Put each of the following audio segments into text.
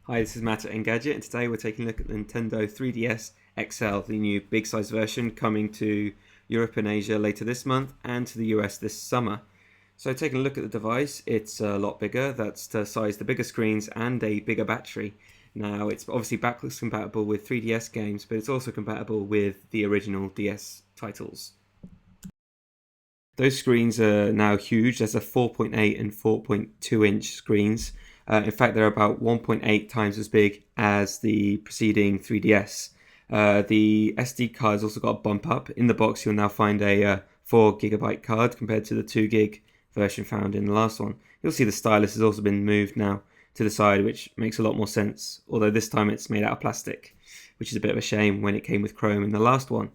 Hi, this is Matt at Engadget, and today we're taking a look at the Nintendo 3DS XL, the new big size version coming to Europe and Asia later this month and to the US this summer. So taking a look at the device, it's a lot bigger. That's to size the bigger screens and a bigger battery. Now, it's obviously backwards compatible with 3DS games, but it's also compatible with the original DS titles. Those screens are now huge. There's a 4.8 and 4.2 inch screens. In fact, they're about 1.8 times as big as the preceding 3DS. The SD card's also got a bump up. In the box, you'll now find a 4 GB card compared to the 2 GB version found in the last one. You'll see the stylus has also been moved now to the side, which makes a lot more sense. Although this time it's made out of plastic, which is a bit of a shame when it came with chrome in the last one.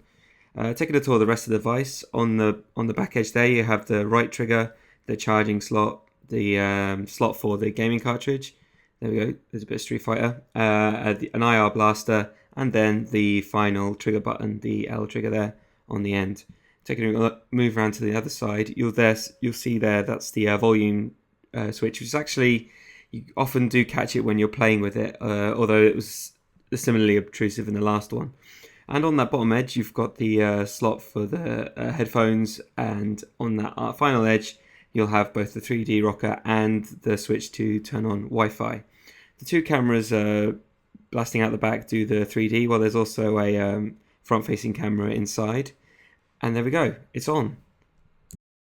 Taking a tour of the rest of the device, on the back edge there you have the right trigger, the charging slot, the slot for the gaming cartridge. There we go. There's a bit of Street Fighter, an IR blaster, and then the final trigger button, the L trigger there on the end. Taking a move around to the other side, you'll see there that's the volume switch, which is actually, you often do catch it when you're playing with it, although it was similarly obtrusive in the last one. And on that bottom edge, you've got the slot for the headphones, and on that final edge, you'll have both the 3D rocker and the switch to turn on Wi-Fi. The two cameras blasting out the back do the 3D, while there's also a front-facing camera inside. And there we go, it's on.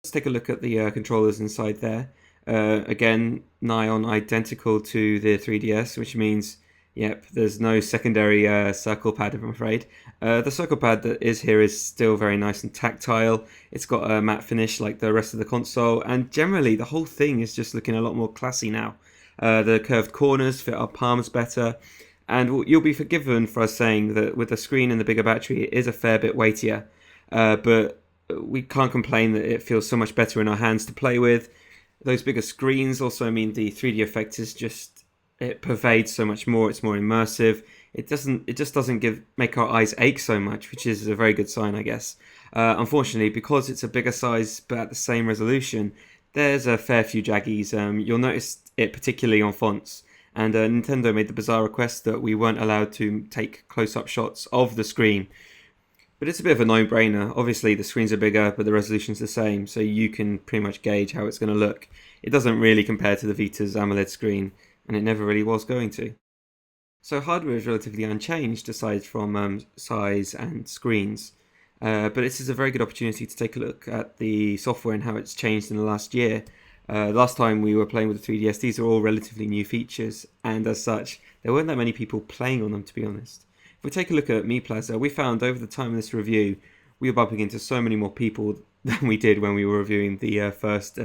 Let's take a look at the controllers inside there. Again, nigh on identical to the 3DS, which means, yep, there's no secondary circle pad, I'm afraid. The circle pad that is here is still very nice and tactile. It's got a matte finish like the rest of the console, and generally the whole thing is just looking a lot more classy now. The curved corners fit our palms better, and you'll be forgiven for us saying that with the screen and the bigger battery, it is a fair bit weightier. But we can't complain that it feels so much better in our hands to play with. Those bigger screens also mean the 3D effect is just, it pervades so much more. It's more immersive. It just doesn't make our eyes ache so much, which is a very good sign, I guess. Unfortunately, because it's a bigger size but at the same resolution, there's a fair few jaggies. You'll notice it particularly on fonts. And Nintendo made the bizarre request that we weren't allowed to take close-up shots of the screen. But it's a bit of a no-brainer. Obviously, the screens are bigger, but the resolution's the same, so you can pretty much gauge how it's going to look. It doesn't really compare to the Vita's AMOLED screen, and it never really was going to. So hardware is relatively unchanged aside from size and screens. But this is a very good opportunity to take a look at the software and how it's changed in the last year. Last time we were playing with the 3DS, these are all relatively new features, and as such, there weren't that many people playing on them, to be honest. If we take a look at Mi Plaza, we found over the time of this review, we were bumping into so many more people than we did when we were reviewing the first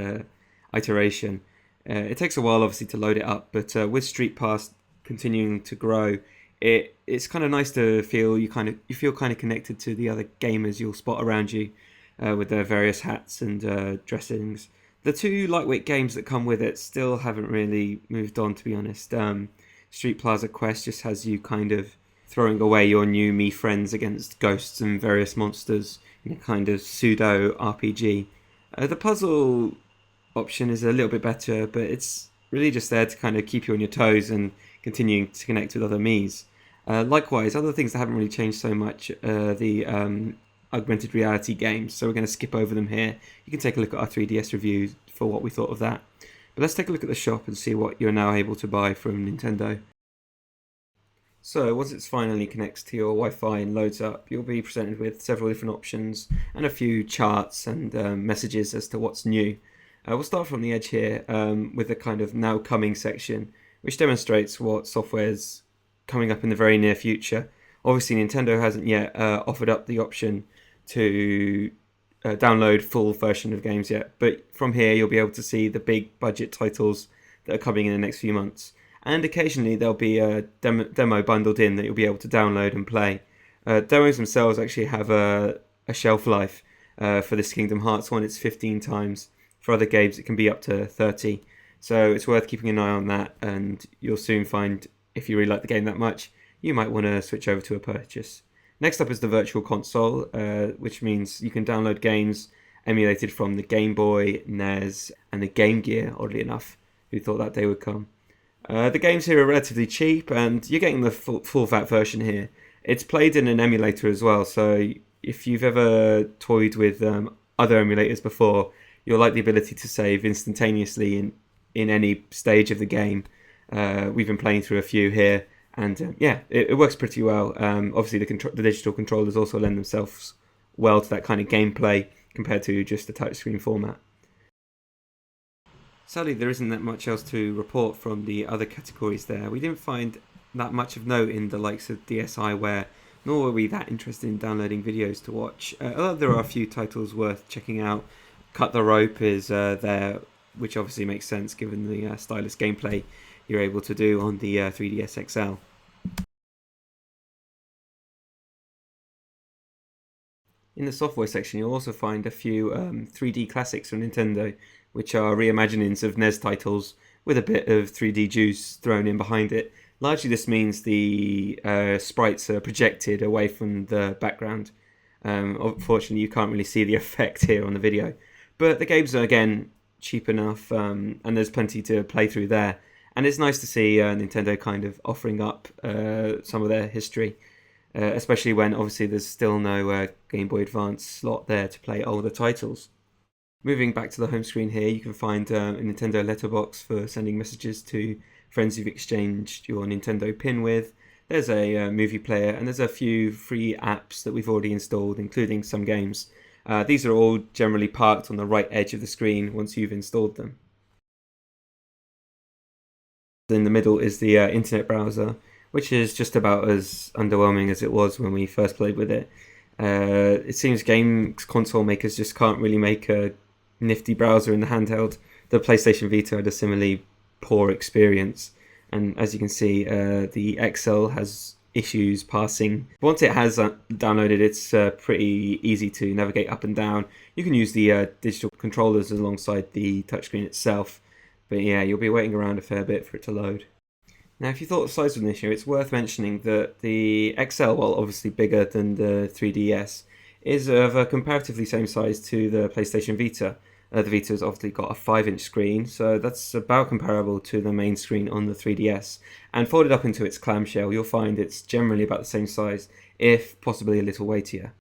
iteration. It takes a while, obviously, to load it up, but with Street Pass continuing to grow, it's kind of nice to feel you feel kind of connected to the other gamers you'll spot around you with their various hats and dressings. The two lightweight games that come with it still haven't really moved on, to be honest. Street Plaza Quest just has you kind of throwing away your new Mii friends against ghosts and various monsters in a kind of pseudo RPG. The puzzle option is a little bit better, but it's really just there to kind of keep you on your toes and continuing to connect with other Miis. Likewise, other things that haven't really changed so much are the augmented reality games, so we're going to skip over them here. You can take a look at our 3DS review for what we thought of that. But let's take a look at the shop and see what you're now able to buy from Nintendo. So once it finally connects to your Wi-Fi and loads up, you'll be presented with several different options and a few charts and messages as to what's new. We'll start from the edge here with the kind of now coming section, which demonstrates what software's coming up in the very near future. Obviously, Nintendo hasn't yet offered up the option to download full version of games yet, but from here you'll be able to see the big budget titles that are coming in the next few months. And occasionally there'll be a demo bundled in that you'll be able to download and play. Demos themselves actually have a shelf life. For this Kingdom Hearts one, it's 15 times. For other games, it can be up to 30. So it's worth keeping an eye on that, and you'll soon find, if you really like the game that much, you might want to switch over to a purchase. Next up is the Virtual Console, which means you can download games emulated from the Game Boy, NES, and the Game Gear, oddly enough. Who thought that day would come? The games here are relatively cheap, and you're getting the full VAT version here. It's played in an emulator as well, so if you've ever toyed with other emulators before, you'll like the ability to save instantaneously in any stage of the game. We've been playing through a few here, and yeah, it works pretty well. Obviously, the digital controllers also lend themselves well to that kind of gameplay compared to just the touchscreen format. Sadly, there isn't that much else to report from the other categories there. We didn't find that much of note in the likes of DSiWare, nor were we that interested in downloading videos to watch. Although there are a few titles worth checking out. Cut the Rope is there, which obviously makes sense given the stylus gameplay you're able to do on the 3DS XL. In the software section, you'll also find a few 3D classics from Nintendo, which are reimaginings of NES titles with a bit of 3D juice thrown in behind it. Largely, this means the sprites are projected away from the background. Unfortunately, you can't really see the effect here on the video. But the games are, again, cheap enough, and there's plenty to play through there. And it's nice to see Nintendo kind of offering up some of their history. Especially when obviously there's still no Game Boy Advance slot there to play older titles. Moving back to the home screen here, you can find a Nintendo letterbox for sending messages to friends you've exchanged your Nintendo pin with. There's a movie player, and there's a few free apps that we've already installed, including some games. These are all generally parked on the right edge of the screen once you've installed them. In the middle is the internet browser, which is just about as underwhelming as it was when we first played with it. It seems game console makers just can't really make a nifty browser in the handheld. The PlayStation Vita had a similarly poor experience, and as you can see, the XL has issues passing. Once it has downloaded, it's pretty easy to navigate up and down. You can use the digital controllers alongside the touchscreen itself, but yeah, you'll be waiting around a fair bit for it to load. Now, if you thought the size was an issue, it's worth mentioning that the XL, while obviously bigger than the 3DS, is of a comparatively same size to the PlayStation Vita. The Vita's obviously got a 5-inch screen, so that's about comparable to the main screen on the 3DS. And folded up into its clamshell, you'll find it's generally about the same size, if possibly a little weightier.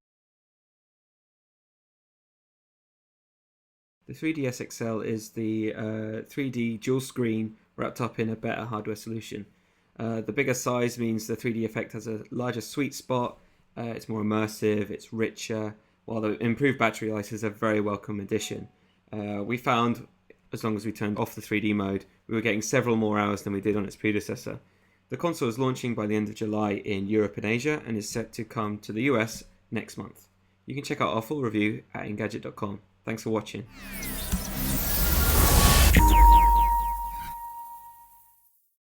The 3DS XL is the 3D dual screen wrapped up in a better hardware solution. The bigger size means the 3D effect has a larger sweet spot, it's more immersive, it's richer, while the improved battery life is a very welcome addition. We found, as long as we turned off the 3D mode, we were getting several more hours than we did on its predecessor. The console is launching by the end of July in Europe and Asia, and is set to come to the US next month. You can check out our full review at Engadget.com. Thanks for watching.